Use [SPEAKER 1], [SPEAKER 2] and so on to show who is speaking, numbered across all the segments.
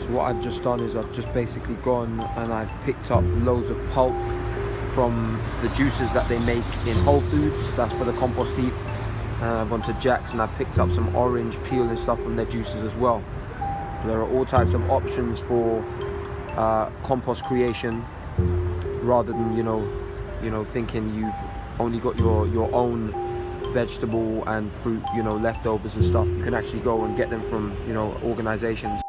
[SPEAKER 1] So what I've just done is I've just basically gone and I've picked up loads of pulp from the juices that they make in Whole Foods. That's for the compost heap. And I've gone to Jack's and I've picked up some orange peel and stuff from their juices as well. There are all types of options for compost creation, rather than you know thinking you've only got your own vegetable and fruit leftovers and stuff. You can actually go and get them from organizations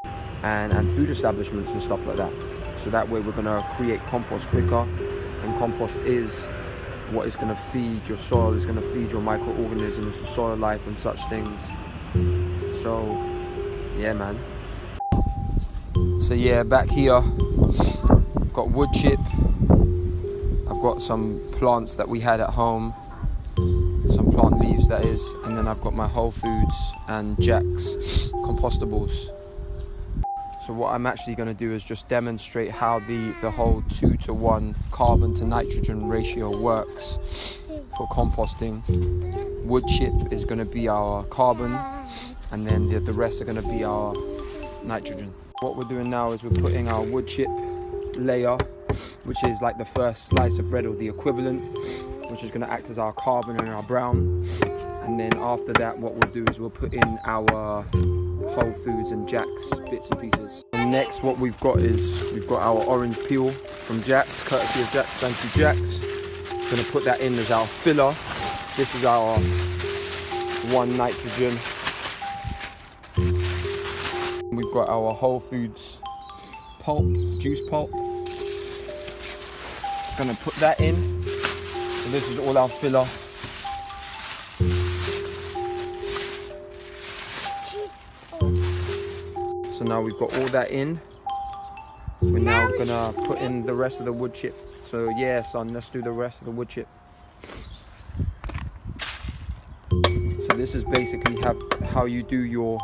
[SPEAKER 1] and food establishments and stuff like that. So that way we're going to create compost quicker, and compost is what is going to feed your soil, is going to feed your microorganisms, the soil life and such things. So yeah, man. So yeah, back here I've got wood chip, I've got some plants that we had at home, some plant leaves that is, and then I've got my Whole Foods and Jack's compostables. So what I'm actually going to do is just demonstrate how the whole 2-to-1 carbon to nitrogen ratio works for composting. Wood chip is going to be our carbon, and then the rest are going to be our nitrogen. What we're doing now is we're putting our wood chip layer, which is like the first slice of bread or the equivalent, which is going to act as our carbon and our brown. And then after that, what we'll do is we'll put in our Whole Foods and Jack's bits and pieces. And next, what we've got is we've got our orange peel from Jack's, courtesy of Jack's. Thank you, Jack's. Going to put that in as our filler. This is our 1 nitrogen. We've got our Whole Foods pulp, juice pulp. Going to put that in. So this is all our filler. So now we've got all that in. We're now gonna put in the rest of the wood chip. So yeah, son, let's do the rest of the wood chip. So this is basically how you do your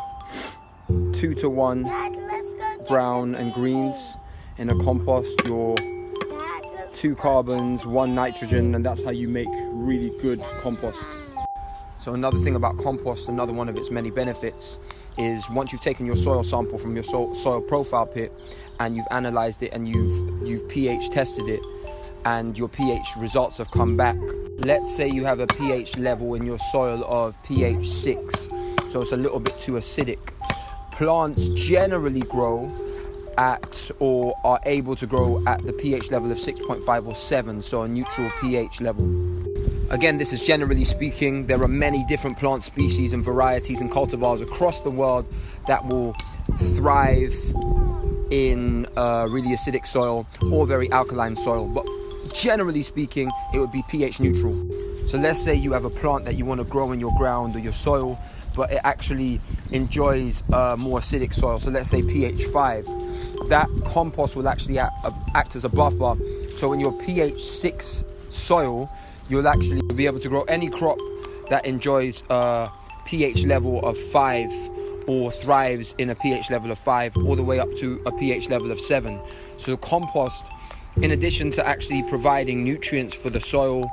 [SPEAKER 1] 2-to-1 brown and greens in a compost, your 2 carbons, 1 nitrogen, and that's how you make really good compost. So another thing about compost, another one of its many benefits, is once you've taken your soil sample from your soil profile pit and you've analyzed it and you've pH tested it and your pH results have come back. Let's say you have a pH level in your soil of pH 6, so it's a little bit too acidic. Plants generally grow at, or are able to grow at, the pH level of 6.5 or 7, so a neutral pH level. Again, this is generally speaking. There are many different plant species and varieties and cultivars across the world that will thrive in really acidic soil or very alkaline soil, but generally speaking it would be pH neutral. So let's say you have a plant that you want to grow in your ground or your soil, but it actually enjoys more acidic soil, so let's say pH 5. That compost will actually act as a buffer, so in your pH 6 soil you'll actually be able to grow any crop that enjoys a pH level of 5 or thrives in a pH level of 5 all the way up to a pH level of 7. So the compost, in addition to actually providing nutrients for the soil,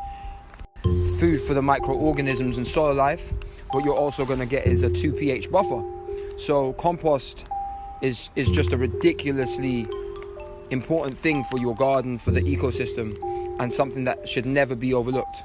[SPEAKER 1] food for the microorganisms and soil life, what you're also going to get is a 2 pH buffer. So compost is just a ridiculously important thing for your garden, for the ecosystem, and something that should never be overlooked.